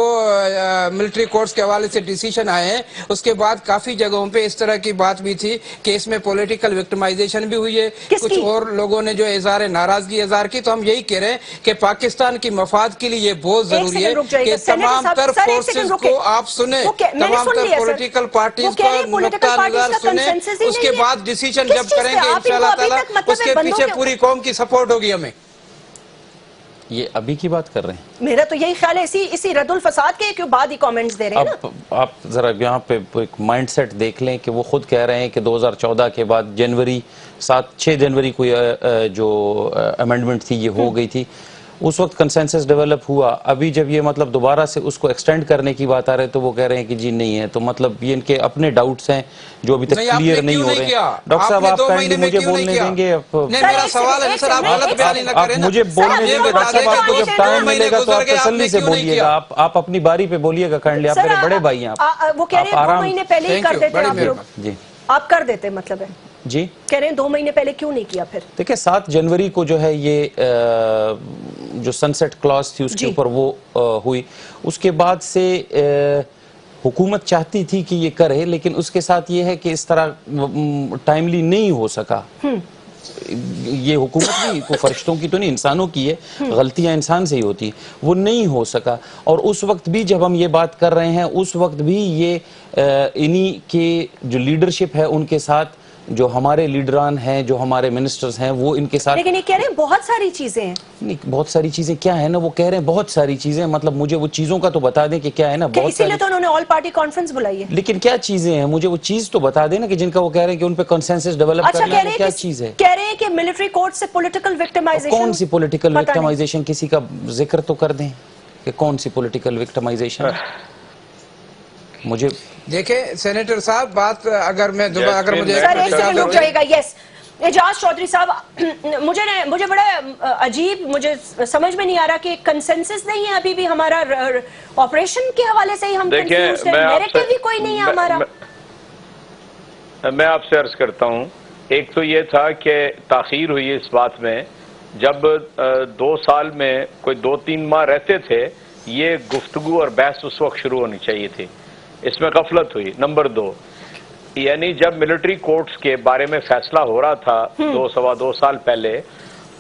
मिलिट्री कोर्ट्स के हवाले से डिसीजन आए हैं, उसके बाद काफी जगहों पे इस तरह की बात भी थी कि इसमें पॉलिटिकल विक्टिमाइजेशन भी हुई है। कुछ और लोगों ने जो इज़हार नाराजगी इज़हार की। तो हम यही कह रहे हैं कि पाकिस्तान की मफाद के लिए ये बहुत जरूरी है कि तमाम तर फोर्सेस को आप सुने, तमाम तर पॉलिटिकल पार्टीज को नुक्ता नजर सुने, उसके बाद डिसीजन जब करेंगे इंशाअल्लाह ताला उसके पीछे पूरी कौम की सपोर्ट होगी हमें। ये अभी की बात कर रहे हैं? मेरा तो यही ख्याल है इसी रद्दुल फसाद के क्यों बाद ही कमेंट्स दे रहे हैं ना। आप जरा यहाँ पे एक माइंडसेट देख लें कि वो खुद कह रहे हैं कि 2014 के बाद 6 जनवरी को जो अमेंडमेंट थी ये हो गई थी, उस वक्त कंसेंसस डेवलप हुआ। अभी जब ये मतलब दोबारा से उसको एक्सटेंड करने की बात आ रही है तो वो कह रहे हैं कि जी नहीं है। तो मतलब ये इनके अपने डाउट्स हैं जो अभी तक क्लियर नहीं हो रहे। डॉक्टर साहब, आप काइंडली मुझे बोलने देंगे? मेरा सवाल है सर, आप गलत बयान न करें ना। मुझे बोलने देंगे डॉक्टर साहब, आपको जब टाइम मिलेगा तो आप तसल्ली से बोलिएगा, आप अपनी बारी पे बोलिएगा काइंडली। आप मेरे बड़े भाई हैं, वो कह रहे हैं 2 महीने पहले ही कर देते आप लोग। जी आप कर देते मतलब है जी, कह रहे हैं 2 महीने पहले क्यों नहीं किया? फिर देखिए 7 जनवरी को जो है ये जो सनसेट क्लॉज थी उसके ऊपर वो हुई। उसके बाद से हुकूमत चाहती थी कि ये करे, लेकिन उसके साथ ये है कि इस तरह टाइमली नहीं हो सका। ये हुकूमत भी को फरिश्तों की तो नहीं, इंसानों की है, गलतियां इंसान से ही होती, वो नहीं हो सका। और उस वक्त भी जब हम ये बात कर रहे हैं, उस वक्त भी ये इन्हीं के जो लीडरशिप है उनके साथ जो हमारे लीडरान हैं, जो हमारे मिनिस्टर्स हैं, वो इनके साथ। लेकिन ये कह रहे हैं बहुत सारी चीजें हैं। नहीं, बहुत सारी चीजें क्या है ना, वो कह रहे हैं बहुत सारी चीजें, मतलब मुझे वो चीजों का तो बता दें कि क्या है ना। बहुत इसीलिए तो उन्होंने ऑल पार्टी कॉन्फ्रेंस बुलाई है। लेकिन क्या चीजें हैं, मुझे वो चीज तो बता दें ना कि जिनका वो कह रहे हैं कि उन पे कंसेंसस डेवलप करना है, क्या चीज है? कह रहे हैं कि मिलिट्री कोर्ट से पॉलिटिकल विक्टिमाइजेशन। कौन सी पॉलिटिकल विक्टिमाइजेशन? किसी का जिक्र तो कर दें कि कौन सी पॉलिटिकल विक्टिमाइजेशन है। मुझे देखें सेनेटर साहब, बात अगर मैं दोबारा अगर मुझे रुक जाएगा। यस, एजाज चौधरी साहब, मुझे बड़ा अजीब, मुझे समझ में नहीं आ रहा कि कंसेंसस नहीं है अभी भी हमारा ऑपरेशन के हवाले से ही हम कंफ्यूज्ड हैं, नैरेटिव भी कोई नहीं है हमारा। मैं आपसे अर्ज करता हूं, एक तो ये था कि ताखीर हुई इस बात में, जब 2 साल में कोई 2-3 माह रहते थे, ये गुफ्तगू और बहस उस वक्त शुरू होनी चाहिए थी, इसमें गफलत हुई। नंबर 2, यानी जब मिलिट्री कोर्ट्स के बारे में फैसला हो रहा था 2-2.25 साल पहले,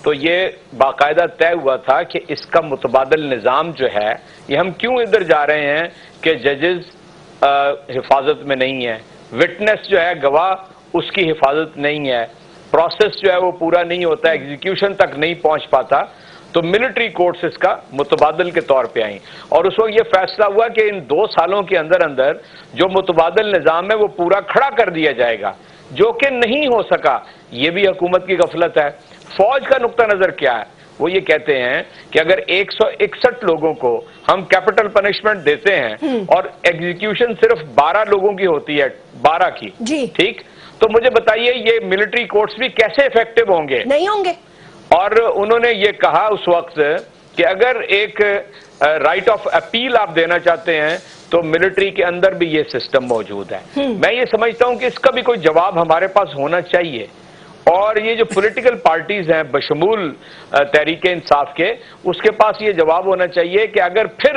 तो ये बाकायदा तय हुआ था कि इसका मुतबादल निज़ाम जो है, ये हम क्यों इधर जा रहे हैं कि जजेस हिफाजत में नहीं है, विटनेस जो है गवाह उसकी हिफाजत नहीं है, प्रोसेस जो है वो पूरा नहीं होता, एग्जीक्यूशन तक नहीं पहुंच पाता, तो मिलिट्री कोर्ट्स इसका मुतबादल के तौर पे आई और उस वक्त ये फैसला हुआ कि इन 2 सालों के अंदर अंदर जो मुतबादल निज़ाम है वो पूरा खड़ा कर दिया जाएगा, जो कि नहीं हो सका। ये भी हुकूमत की गफलत है। फौज का नुक्ता नज़र क्या है? वो ये कहते हैं कि अगर 161 लोगों को हम कैपिटल पनिशमेंट देते हैं और एग्जीक्यूशन सिर्फ 12 लोगों की होती है, 12 की, ठीक, तो मुझे बताइए ये मिलिट्री कोर्ट्स भी कैसे इफेक्टिव होंगे? नहीं होंगे। और उन्होंने ये कहा उस वक्त कि अगर एक राइट ऑफ अपील आप देना चाहते हैं तो मिलिट्री के अंदर भी ये सिस्टम मौजूद है। मैं ये समझता हूं कि इसका भी कोई जवाब हमारे पास होना चाहिए और ये जो पॉलिटिकल पार्टीज हैं बशमूल तहरीक इंसाफ के, उसके पास ये जवाब होना चाहिए कि अगर फिर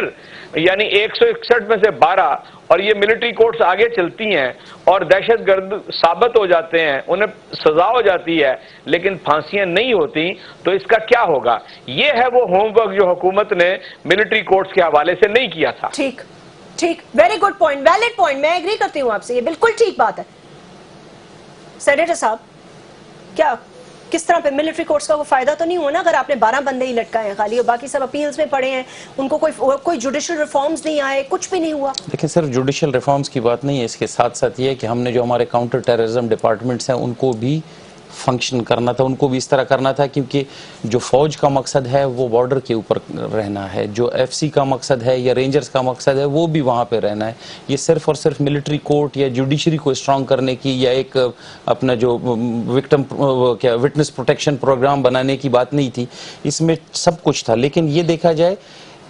यानी 161 में से 12 और ये मिलिट्री कोर्ट्स आगे चलती हैं और दहशतगर्द साबित हो जाते हैं, उन्हें सजा हो जाती है लेकिन फांसियां नहीं होती, तो इसका क्या होगा? ये है वो होमवर्क जो हुकूमत ने मिलिट्री कोर्ट्स के हवाले से नहीं किया था। ठीक ठीक, very good point, valid point, मैं एग्री करती हूँ आपसे, ये बिल्कुल ठीक बात है। सेनेटर साहब, क्या किस तरह पे मिलिट्री कोर्ट्स का वो फायदा तो नहीं हुआ ना अगर आपने 12 बंदे ही लटकाए हैं खाली और बाकी सब अपील्स में पड़े हैं, उनको कोई जुडिशियल रिफॉर्म्स नहीं आए, कुछ भी नहीं हुआ? देखिए सर, जुडिशियल रिफॉर्म्स की बात नहीं है, इसके साथ साथ ये है कि हमने जो हमारे काउंटर टेररिज्म डिपार्टमेंट्स हैं उनको भी फंक्शन करना था, उनको भी इस तरह करना था, क्योंकि जो फौज का मकसद है वो बॉर्डर के ऊपर रहना है, जो एफसी का मकसद है या रेंजर्स का मकसद है वो भी वहाँ पे रहना है। ये सिर्फ और सिर्फ मिलिट्री कोर्ट या जुडिशरी को स्ट्रांग करने की या एक अपना जो विटनेस प्रोटेक्शन प्रोग्राम बनाने की बात नहीं थी, इसमें सब कुछ था। लेकिन ये देखा जाए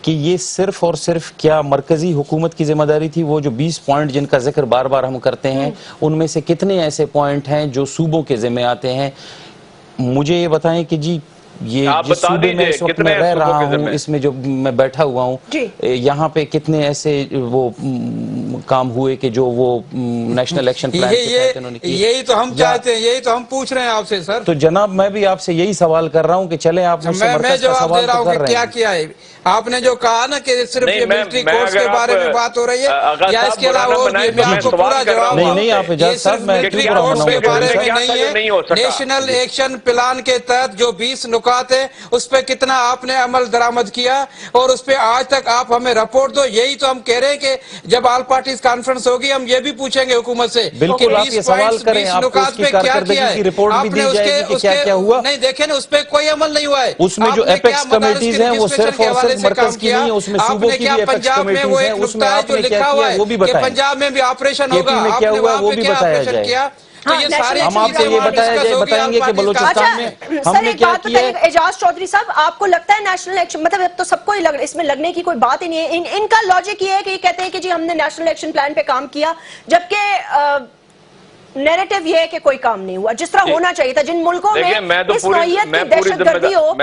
कि ये सिर्फ और सिर्फ क्या मरकजी हुकूमत की जिम्मेदारी थी? वो जो 20 पॉइंट जिनका जिक्र बार बार हम करते हैं, उनमें से कितने ऐसे पॉइंट हैं जो सूबों के जिम्मे आते हैं? मुझे ये बताएं कि जी ये जिस सूबे में इस वक्त मैं रह रहा हूँ, इसमें जो मैं बैठा हुआ हूँ, यहाँ पे कितने ऐसे वो काम हुए कि जो वो नेशनल एक्शन प्लान के तहत इन्होंने किए? यही तो हम चाहते हैं, यही तो हम पूछ रहे हैं आपसे सर। तो जनाब मैं भी आपसे यही सवाल कर रहा हूँ कि चले आप मुझसे मैं जवाब दे रहा हूँ कि क्या किया है। आपने जो कहा ना कि सिर्फ ये मिलिट्री कोर्ट्स के बारे में बात हो रही है या इसके अलावा और भी, मैं आपको पूरा जवाब नहीं आप इजाज़त साहब, मैं मिलिट्री कोर्ट्स के बारे में नहीं है। नेशनल एक्शन प्लान के तहत जो 20 नुकात है उस पे कितना आपने अमल दरामद किया और उस पे आज तक आप हमें रिपोर्ट दो। यही तो हम कह रहे हैं कि जब ऑल पार्टीज कॉन्फ्रेंस होगी हम ये भी पूछेंगे हुकूमत से, बिल्कुल आप ये सवाल करें, आपको उसकी कारकर्दगी की रिपोर्ट भी दी जाएगी कि क्या क्या हुआ। नहीं देखे ना, उस पे कोई अमल नहीं हुआ है। उसमें जो एपेक्स कमेटीज हैं वो सिर्फ और सिर्फ मरकज की नहीं है, उसमें सूबों की भी एपेक्स कमेटीज हैं, उसमें आपने क्या किया वो भी बताएं। पंजाब में भी ऑपरेशन होगा, क्या हुआ वो भी बताया जाए। तो ये सारे हम आपको ये बताएंगे कि बलूचिस्तान में हमने क्या किया है। एजाज चौधरी साहब, आपको लगता है नेशनल एक्शन, मतलब तो सबको ही इसमें लगने की कोई बात ही नहीं है। इनका लॉजिक ये है कि ये कहते हैं कि जी हमने नेशनल एक्शन प्लान पे काम किया, जबकि नैरेटिव ये है कि कोई काम नहीं हुआ जिस तरह होना चाहिए था। जिन मुल्कों में इस नौइयत की दहशतगर्दी हो।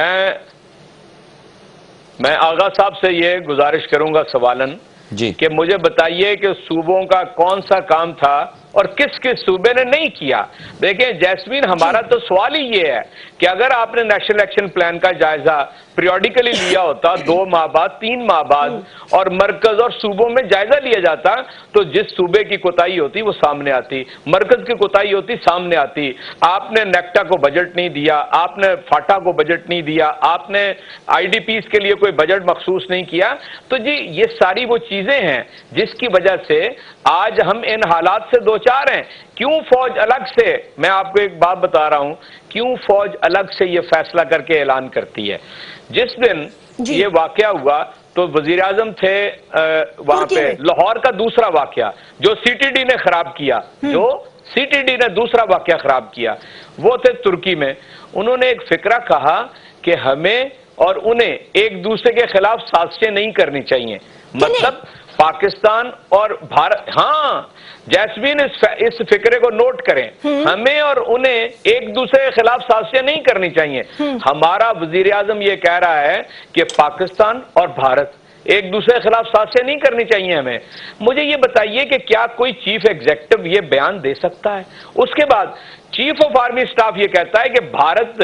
मैं आगा साहब से ये गुजारिश करूंगा सवालन जी कि मुझे बताइए कि सूबों का कौन सा काम था और किस किस सूबे ने नहीं किया। देखें जैस्मीन, हमारा तो सवाल ही ये है कि अगर आपने नेशनल एक्शन प्लान का जायजा पीरियडिकली लिया होता 2 माह बाद, 3 माह बाद, और मरकज और सूबों में जायजा लिया जाता, तो जिस सूबे की कोताही होती वो सामने आती, मरकज की कोताही होती सामने आती। आपने नेक्टा को बजट नहीं दिया, आपने फाटा को बजट नहीं दिया, आपने आईडीपीज के लिए कोई बजट मखसूस नहीं किया। तो जी ये सारी वो चीजें हैं जिसकी वजह से आज हम इन हालात से दो चार हैं। क्यों फौज अलग से, मैं आपको एक बात बता रहा हूं, क्यों फौज अलग से ये फैसला करके ऐलान करती है? जिस दिन ये वाकया हुआ तो वजीर आजम थे वहां पे, लाहौर का दूसरा वाकया जो सीटीडी ने खराब किया, जो CTD نے دوسرا واقعہ خراب کیا، وہ تھے ترکی میں، انہوں نے ایک فکرہ کہا کہ ہمیں اور انہیں ایک دوسرے کے خلاف سازشیں نہیں کرنی چاہیے، مطلب پاکستان اور بھارت، ہاں جیسمین اس فکرے کو نوٹ کریں، ہمیں اور انہیں ایک دوسرے کے خلاف سازشیں نہیں کرنی چاہیے۔ ہمارا وزیر اعظم یہ کہہ رہا ہے کہ پاکستان اور بھارت ایک دوسرے کے خلاف سازشیں نہیں کرنی چاہیے ہمیں۔ مجھے یہ بتائیے کہ کیا کوئی چیف ایگزیکٹو یہ بیان دے سکتا ہے؟ اس کے بعد چیف آف آرمی سٹاف یہ کہتا ہے کہ بھارت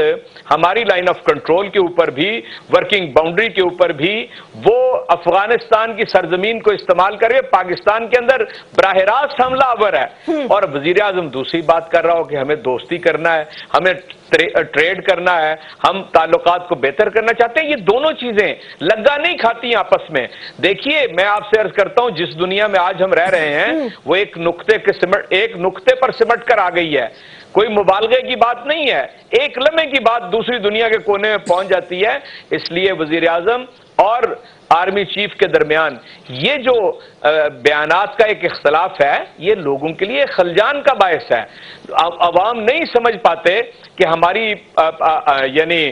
ہماری لائن آف کنٹرول کے اوپر بھی، ورکنگ باؤنڈری کے اوپر بھی، وہ افغانستان کی سرزمین کو استعمال کر کے پاکستان کے اندر براہ راست حملہ آور ہے، اور وزیر اعظم دوسری بات کر رہا ہو کہ ہمیں دوستی کرنا ہے، ہمیں ٹریڈ کرنا ہے، ہم تعلقات کو بہتر کرنا چاہتے ہیں۔ یہ دونوں چیزیں لگا نہیں کھاتی آپس میں۔ دیکھیے میں آپ سے عرض کرتا ہوں، جس دنیا میں آج ہم رہ رہے ہیں وہ ایک نقطے پر سمٹ کر آ گئی ہے، کوئی مبالغے کی بات نہیں ہے، ایک لمحے کی بات دوسری دنیا کے کونے میں پہنچ جاتی ہے۔ اس لیے وزیر اعظم اور آرمی چیف کے درمیان یہ جو بیانات کا ایک اختلاف ہے، یہ لوگوں کے لیے خلجان کا باعث ہے۔ عوام نہیں سمجھ پاتے کہ ہماری یعنی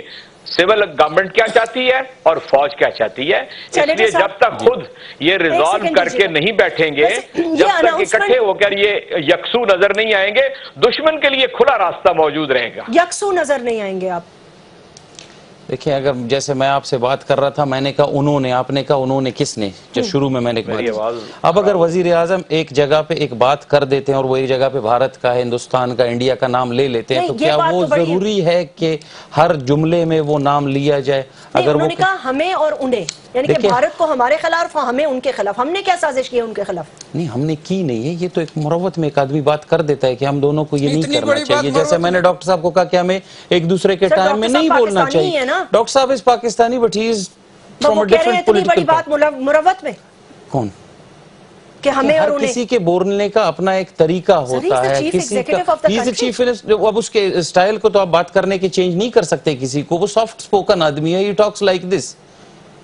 سول گورنمنٹ کیا چاہتی ہے اور فوج کیا چاہتی ہے۔ اس لیے جب تک خود یہ ریزالو کر کے نہیں بیٹھیں گے، جب تک اکٹھے ہو کر یہ یکسو نظر نہیں آئیں گے، دشمن کے لیے کھلا راستہ موجود رہے گا۔ یکسو نظر نہیں آئیں گے آپ؟ دیکھیں، اگر جیسے میں آپ سے بات کر رہا تھا، میں نے کہا انہوں نے، آپ نے کہا انہوں نے، کس نے؟ جو شروع میں نے بات، اب اگر وزیر اعظم ایک جگہ پہ ایک بات کر دیتے ہیں اور وہ ایک جگہ پہ بھارت کا، ہندوستان کا، انڈیا کا نام لے لیتے ہیں، تو کیا وہ ضروری ہے کہ ہر جملے میں وہ نام لیا جائے؟ اگر انہوں نے کہا ہمیں اور انہیں، یعنی کہ بھارت کو ہمارے خلاف، ہمیں ان کے خلاف، ہم نے کیا سازش کی ہے ان کے خلاف؟ نہیں، ہم نے کی نہیں ہے، یہ تو ایک مروت میں ایک آدمی بات کر دیتا ہے کہ ہم دونوں کو یہ نہیں کرنا چاہیے۔ جیسے میں نے ڈاکٹر صاحب کو کہا کہ ہمیں ایک دوسرے کے ٹائم میں نہیں بولنا چاہیے۔ ڈاکٹر صاحب اس Pakistani but he is from a different political بات مروت میں کون کہ ہمیں اور انہیں، کسی کے بولنے کا اپنا ایک طریقہ ہوتا ہے، کسی کا چیف منسٹر، اب اس کے سٹائل کو تو آپ بات کرنے کے چینج نہیں کر سکتے کسی کو، وہ سافٹ سپوکن آدمی ہے، ہی ٹاکس لائک دس۔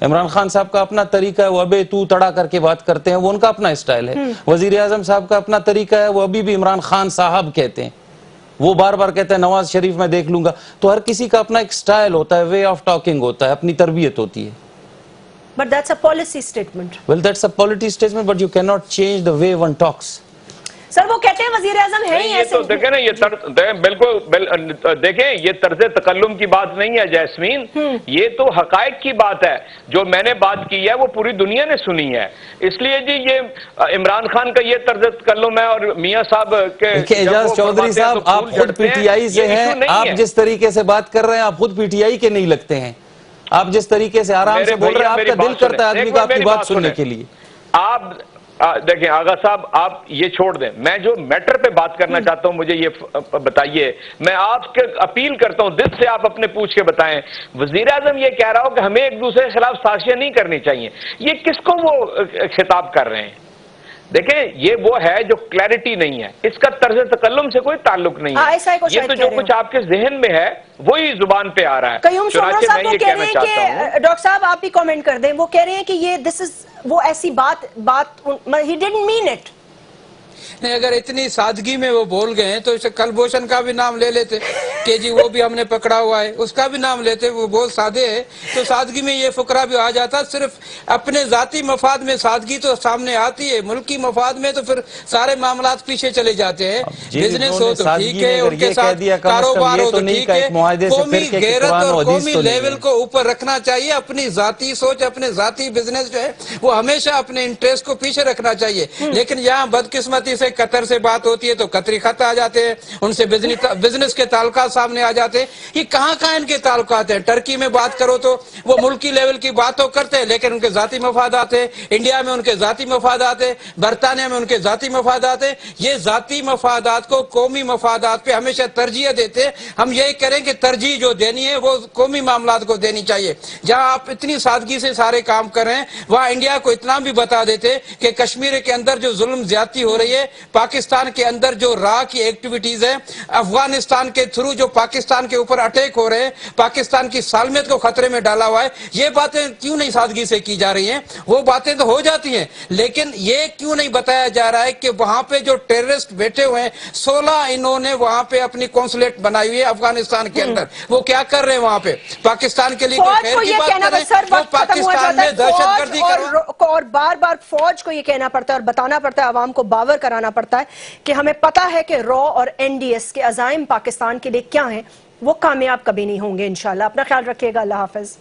عمران خان صاحب کا اپنا طریقہ ہے، وہ ابے تو تڑا کر کے بات کرتے ہیں، وہ ان کا اپنا سٹائل ہے۔ وزیر اعظم صاحب کا اپنا طریقہ ہے، وہ ابھی بھی عمران خان صاحب کہتے ہیں، وہ بار بار کہتے ہیں نواز شریف میں دیکھ لوں گا۔ تو ہر کسی کا اپنا ایک سٹائل ہوتا ہے، وے آف ٹاکنگ ہوتا ہے، اپنی تربیت ہوتی ہے۔ But that's a policy statement. Well, that's a policy statement, but you cannot change the way one talks. سر وہ کہتے ہیں وزیر اعظم ہے ہی یہ ایسے، تو دیکھیں نا، یہ بالکل دیکھیں، یہ طرز تکلم کی بات نہیں ہے جیسمین، یہ تو حقائق کی بات ہے۔ جو میں نے بات کی ہے وہ پوری دنیا نے سنی ہے۔ اس لیے جی یہ عمران خان کا یہ طرز تکلم ہے، اور میاں صاحب کے اعجاز چودھری صاحب، آپ خود پی ٹی آئی سے ہیں، آپ جس طریقے سے بات کر رہے ہیں آپ خود پی ٹی آئی کے نہیں لگتے ہیں۔ آپ جس طریقے سے آرام سے بول رہے ہیں، آپ کا دل کرتا ہے آدمی کا آپ کی بات سننے کے لیے۔ آپ دیکھیں آغا صاحب، آپ یہ چھوڑ دیں، میں جو میٹر پہ بات کرنا چاہتا ہوں مجھے یہ بتائیے، میں آپ کے اپیل کرتا ہوں دل سے، آپ اپنے پوچھ کے بتائیں۔ وزیر اعظم یہ کہہ رہا ہو کہ ہمیں ایک دوسرے کے خلاف سازشیں نہیں کرنی چاہیے، یہ کس کو وہ خطاب کر رہے ہیں؟ دیکھیں یہ وہ ہے جو کلیرٹی نہیں ہے، اس کا طرز تکلم سے کوئی تعلق نہیں ہے، یہ تو جو کچھ آپ کے ذہن میں ہے وہی زبان پہ آ رہا ہے۔ چنانچہ میں یہ کہنا چاہتا ہوں، ڈاکٹر صاحب آپ بھی کامنٹ کر دیں، وہ کہہ رہے ہیں کہ یہ دس از وہ ایسی بات he didn't mean it۔ نہیں، اگر اتنی سادگی میں وہ بول گئے ہیں تو اسے کلبھوشن کا بھی نام لے لیتے کہ جی وہ بھی ہم نے پکڑا ہوا ہے، اس کا بھی نام لیتے، وہ بہت سادے ہیں، تو سادگی میں یہ فقرہ بھی آ جاتا۔ صرف اپنے ذاتی مفاد میں سادگی تو سامنے آتی ہے، ملکی مفاد میں تو پھر سارے معاملات پیچھے چلے جاتے ہیں۔ بزنس ہو تو ٹھیک ہے، ان کے ساتھ کاروبار ہو تو ٹھیک ہے، قومی غیرت اور قومی لیول کو اوپر رکھنا چاہیے، اپنی ذاتی سوچ، اپنے ذاتی بزنس جو ہے وہ ہمیشہ اپنے انٹریسٹ کو پیچھے رکھنا چاہیے۔ لیکن یہاں بدقسمتی سے قطر سے بات ہوتی ہے تو قطری خط آ جاتے ہیں، ان سے بزنس کے تعلقات سامنے آ جاتے ہیں۔ یہ کہاں ان کے تعلقات ہیں؟ ٹرکی میں بات کرو تو وہ ملکی لیول کی باتوں کرتے ہیں، لیکن ان کے ذاتی مفادات ہیں، انڈیا میں ان کے ذاتی مفادات ہیں، برطانیہ میں ان کے ذاتی مفادات ہیں۔ یہ ذاتی مفادات کو قومی مفادات پہ ہمیشہ ترجیح دیتے ہیں۔ ہم یہی کریں کہ ترجیح جو دینی ہے وہ قومی معاملات کو دینی چاہیے۔ جہاں آپ اتنی سادگی سے سارے کام کر رہے ہیں، وہاں انڈیا کو اتنا بھی بتا دیتے کہ کشمیر کے اندر جو ظلم زیادتی ہو رہی ہے पाकिस्तान के अंदर जो राह की एक्टिविटीज है, अफगानिस्तान के थ्रू जो पाकिस्तान के ऊपर अटैक हो रहे हैं, पाकिस्तान की सालमियत को खतरे में डाला हुआ है, ये बातें क्यों नहीं सादगी से की जा रही हैं? वो बातें तो हो जाती हैं, लेकिन ये क्यों नहीं बताया जा रहा है कि वहां पे जो टेररिस्ट बैठे हुए हैं, 16 इन्होंने वहां पे अपनी कॉन्सुलेट बनाई हुई है अफगानिस्तान के अंदर, वो क्या कर रहे हैं वहां पे? पाकिस्तान के लिए कोई फौज खैर को की ये बात कहना कर रहे हैं? सर वो वक्त खत्म हुआ पाकिस्तान जाता है, में दहशतगर्दी और बार बार फौज को ये कहना पड़ता है और बताना पड़ता है, आवाम को बावर कराना पड़ता है कि हमें पता है कि रॉ और एनडीएस के अज़ाइम पाकिस्तान के लिए क्या हैं, वो कामयाब कभी नहीं होंगे इंशाल्लाह। अपना ख्याल रखिएगा, अल्लाह हाफिज।